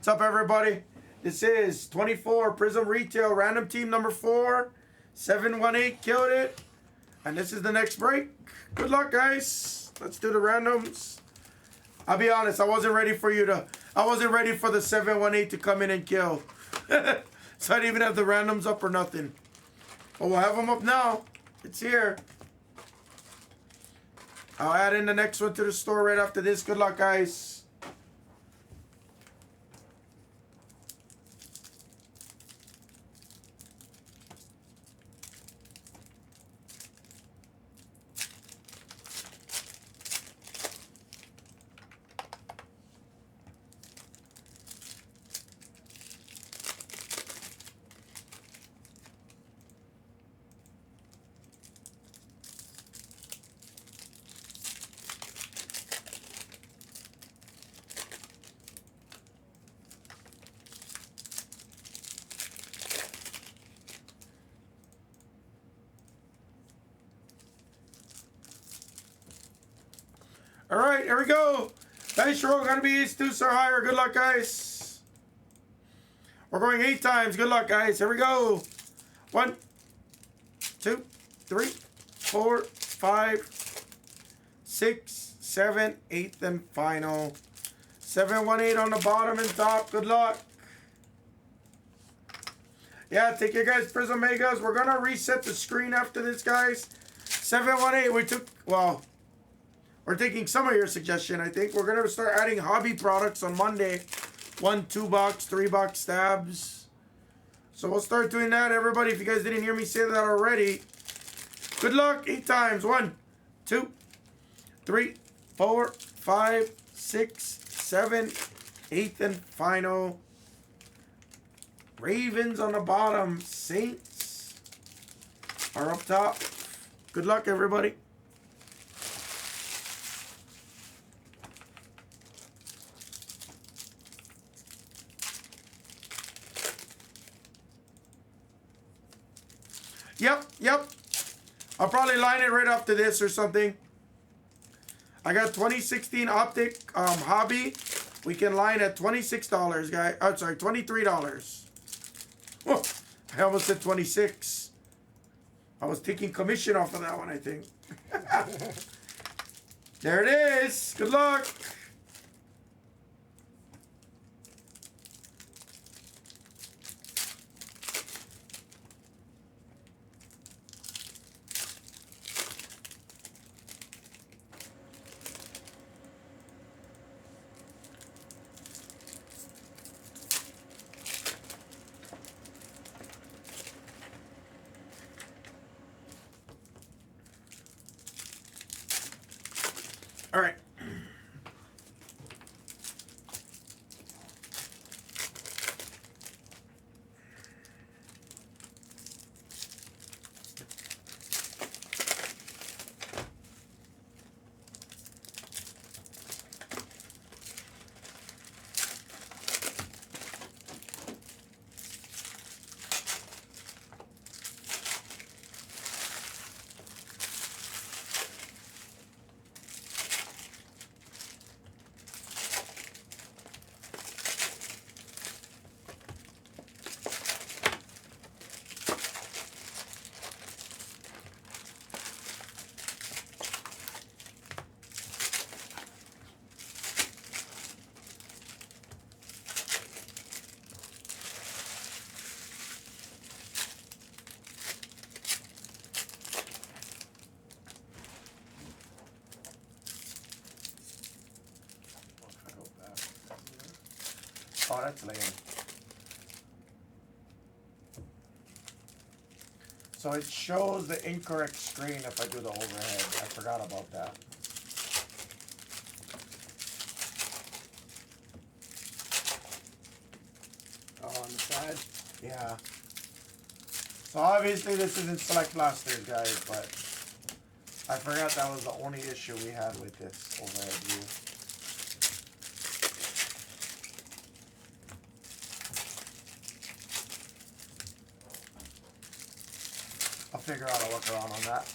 up, everybody? This is 24 Prizm Retail Random Team number 4. 718 killed it. And this is the next break. Good luck, guys. Let's do the randoms. I'll be honest, I wasn't ready for the 718 to come in and kill. So I didn't even have the randoms up or nothing. But we'll have them up now. It's here. I'll add in the next one to the store right after this. Good luck, guys. All right, here we go. Dice roll, gotta be ace, deuce, or higher. Good luck, guys. We're going 8 times. Good luck, guys. Here we go. 1, 2, 3, 4, 5, 6, 7, 8, and final. 718 on the bottom and top. Good luck. Yeah, take your guys' Prizm Megas. We're gonna reset the screen after this, guys. 718. We took, well, we're taking some of your suggestion, I think. We're going to start adding hobby products on Monday. 1, 2 box, 3 box stabs. So we'll start doing that, everybody. If you guys didn't hear me say that already. Good luck. 8 times. 1, 2, 3, 4, 5, 6, 7, 8, and final. Ravens on the bottom. Saints are up top. Good luck, everybody. Yep. I'll probably line it right after this or something. I got 2016 Optic Hobby. We can line at $26, guys. I'm sorry, $23. Oh, I almost said 26. I was taking commission off of that one, I think. There it is. Good luck. All right. Oh, that's lame. So it shows the incorrect screen if I do the overhead. I forgot about that. Oh, on the side? Yeah. So obviously this isn't Select Blasters, guys, but I forgot that was the only issue we had with this overhead view. I'll figure out a workaround on that.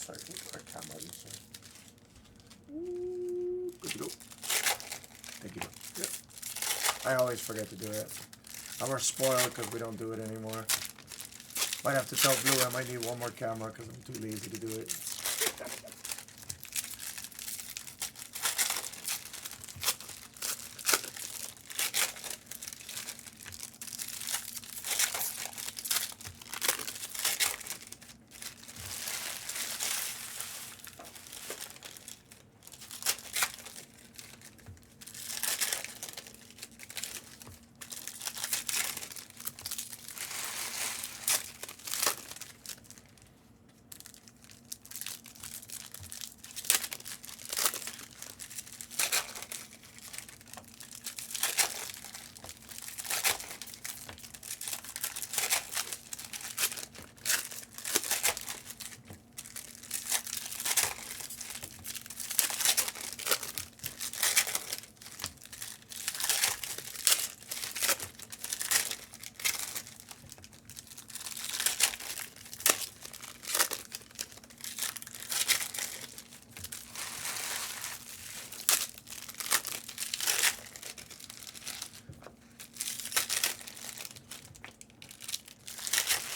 sorry. Our camera. Ooh, good to go. Thank you. Yep. I always forget to do it. And we're spoiled because we don't do it anymore. Might have to tell Blue I might need one more camera because I'm too lazy to do it.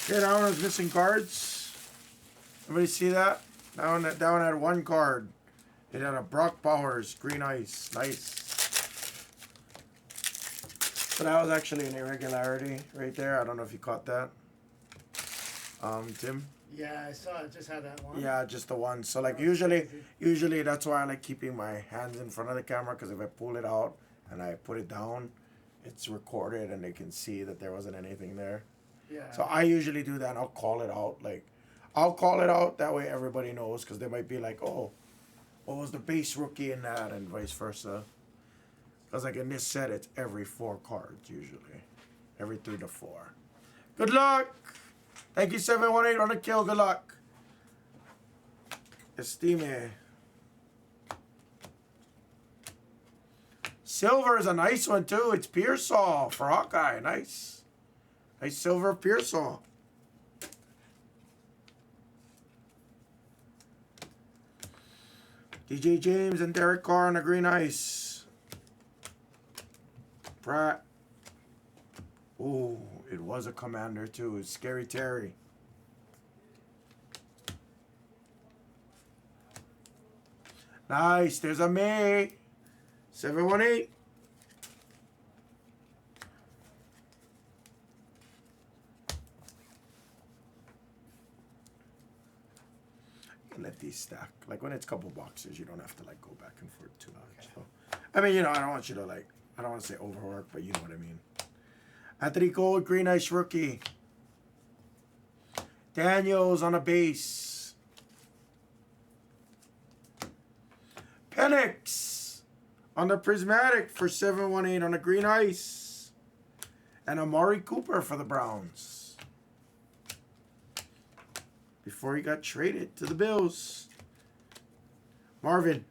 Yeah, that one was missing cards. Everybody see that? That one had one card. It had a Brock Bowers, green ice. Nice. So that was actually an irregularity right there. I don't know if you caught that. Tim? Yeah, I saw it. Just had that one. Yeah, just the one. So like usually that's why I like keeping my hands in front of the camera, because if I pull it out and I put it down, it's recorded and they can see that there wasn't anything there. Yeah. So I usually do that and I'll call it out. Like, I'll call it out. That way everybody knows, because they might be like, oh, what was the base rookie in that, and vice versa. Because like in this set, it's every 4 cards usually. Every 3 to 4. Good luck. Thank you, 718 on the kill. Good luck. Estime. Silver is a nice one too. It's Pearsall for Hawkeye. Nice. Nice silver Pearsall. DJ James and Derek Carr on the green ice. Pratt. Ooh, it was a commander too. It's Scary Terry. Nice. There's a May. 718. Let these stack. Like when it's a couple boxes, you don't have to like go back and forth too much. So, I mean, you know, I don't want you to like, I don't want to say overwork, but you know what I mean. Anthony Gold, green ice rookie. Daniels on a base. Penix on the prismatic for 718 on the green ice. And Amari Cooper for the Browns. Before he got traded to the Bills. Marvin.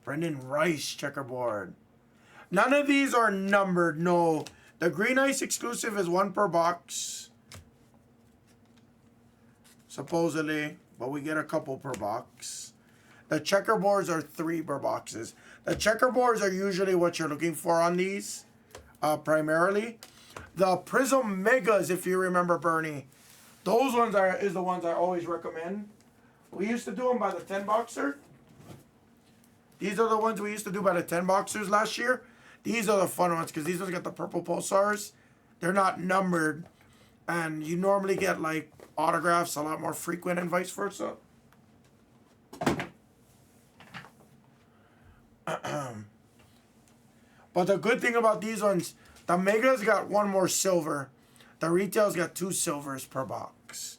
Brendan Rice checkerboard. None of these are numbered, no. The green ice exclusive is 1 per box. Supposedly, but we get a couple per box. The checkerboards are 3 per boxes. The checkerboards are usually what you're looking for on these, primarily. The Prizm Megas, if you remember, Bernie, those ones is the ones I always recommend. We used to do them by the 10 boxer. These are the ones we used to do by the 10 boxers last year. These are the fun ones because these ones got the purple pulsars. They're not numbered, and you normally get like autographs a lot more frequent and vice versa. But the good thing about these ones, the Megas got 1 more silver. The Retail's got 2 silvers per box.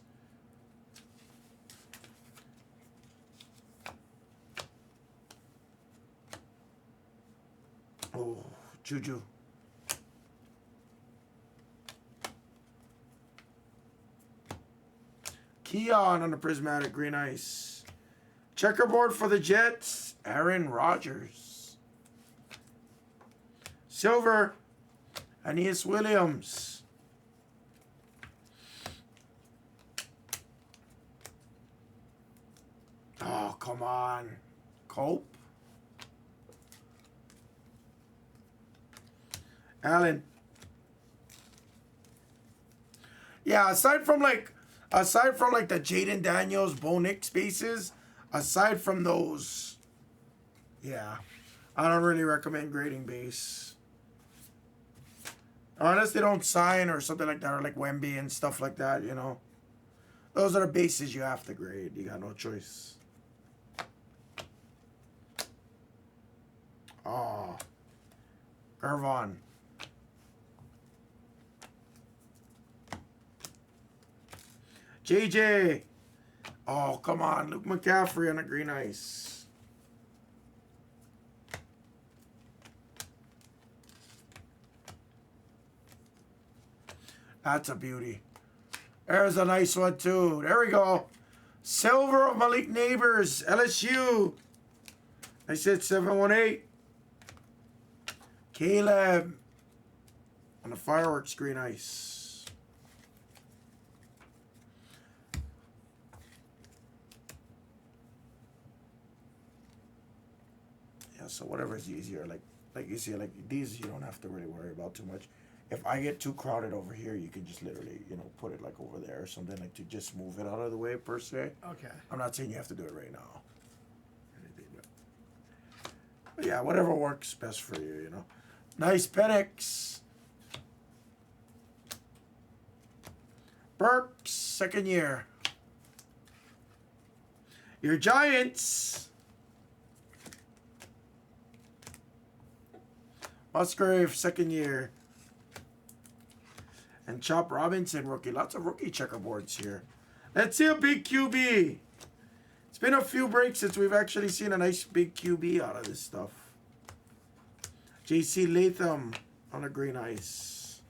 Oh, Juju. Keon on the prismatic green ice. Checkerboard for the Jets, Aaron Rodgers. Silver, Aeneas Williams. Oh, come on. Cope. Allen. Yeah, aside from like the Jaden Daniels, Bo Nix bases, aside from those, yeah, I don't really recommend grading base. Unless they don't sign or something like that, or like Wemby and stuff like that, you know. Those are the bases you have to grade. You got no choice. Oh. Gervon. JJ. Oh, come on. Luke McCaffrey on a green ice. That's a beauty. There's a nice one, too. There we go. Silver of Malik Neighbors, LSU. I said 718. Caleb on the fireworks green ice. Yeah, so whatever is easier. Like you see, like these you don't have to really worry about too much. If I get too crowded over here, you can just literally, you know, put it like over there or something, like to just move it out of the way per se. Okay. I'm not saying you have to do it right now. But yeah, whatever works best for you, you know. Nice Penix. Burks, second year. Your Giants. Musgrave, second year. And Chop Robinson, rookie. Lots of rookie checkerboards here. Let's see a big QB. It's been a few breaks since we've actually seen a nice big QB out of this stuff. JC Latham on a green ice.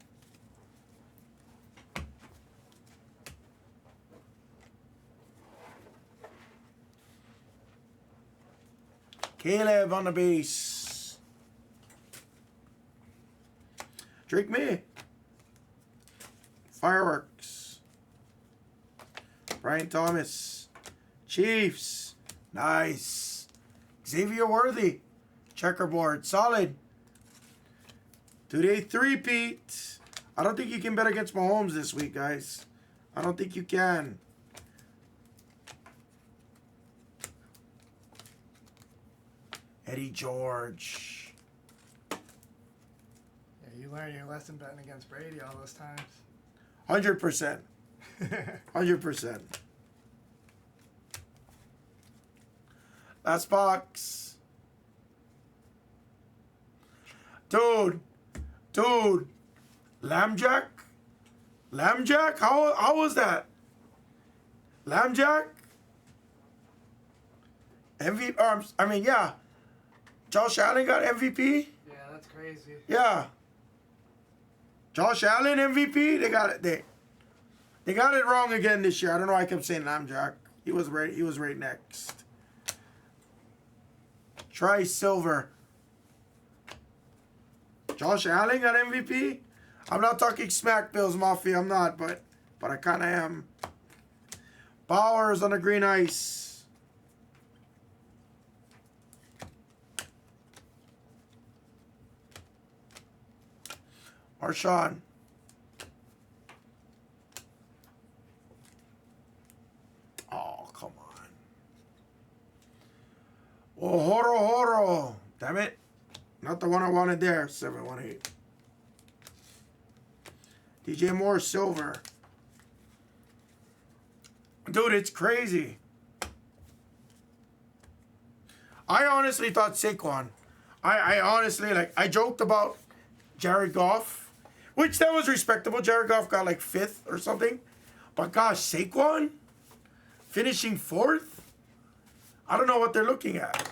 Caleb on the base. Drake May. Fireworks. Brian Thomas. Chiefs. Nice. Xavier Worthy. Checkerboard. Solid. Today, three-peat. I don't think you can bet against Mahomes this week, guys. I don't think you can. Eddie George. Yeah, you learned your lesson betting against Brady all those times. 100%. 100%. Last box. Dude. Lambjack? Lambjack? How was that? Lambjack? MVP? I mean, yeah. Josh Allen got MVP? Yeah, that's crazy. Yeah. Josh Allen MVP? They got it. They got it wrong again this year. I don't know why I kept saying Lambjack. He was right next. Try Silver. Josh Allen got MVP? I'm not talking smack, Bills Mafia. I'm not, but I kind of am. Bowers on the green ice. Marshawn. Oh, come on. Oh, Horo. Damn it. Not the one I wanted there. 718. DJ Moore, silver. Dude, it's crazy. I honestly thought Saquon. I honestly, like, I joked about Jared Goff, which that was respectable. Jared Goff got like 5th or something. But gosh, Saquon finishing 4th? I don't know what they're looking at.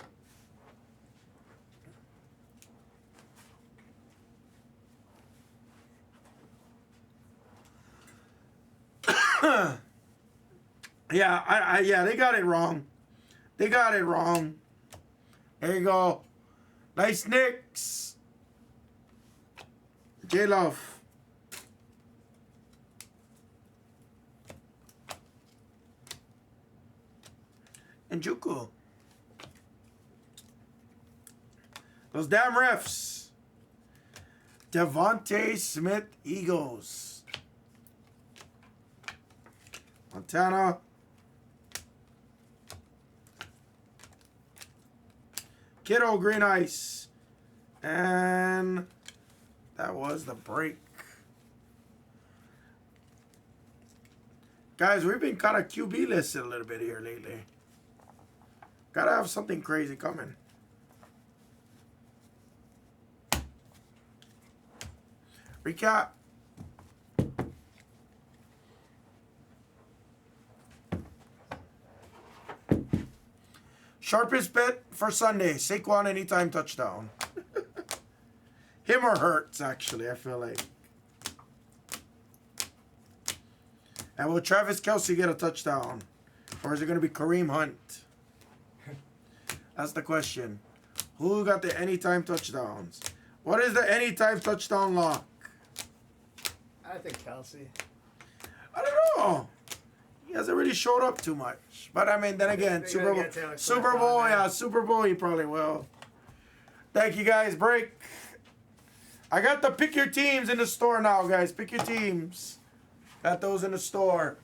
Yeah, they got it wrong. They got it wrong. There you go. Nice Knicks. J-Love. And Juku. Those damn refs. Devontae Smith, Eagles. Montana. Kittle, Green Ice. And that was the break. Guys, we've been kind of QB listed a little bit here lately. Gotta have something crazy coming. Recap. Sharpest bet for Sunday. Saquon anytime touchdown. Him or Hurts, actually, I feel like. And will Travis Kelce get a touchdown? Or is it going to be Kareem Hunt? That's the question. Who got the anytime touchdowns? What is the anytime touchdown lock? I think Kelsey. I don't know. He hasn't really showed up too much. But I mean, then again, Super Bowl, Super Bowl, he probably will. Thank you, guys. Break. I got the pick your teams in the store now, guys. Pick your teams. Got those in the store.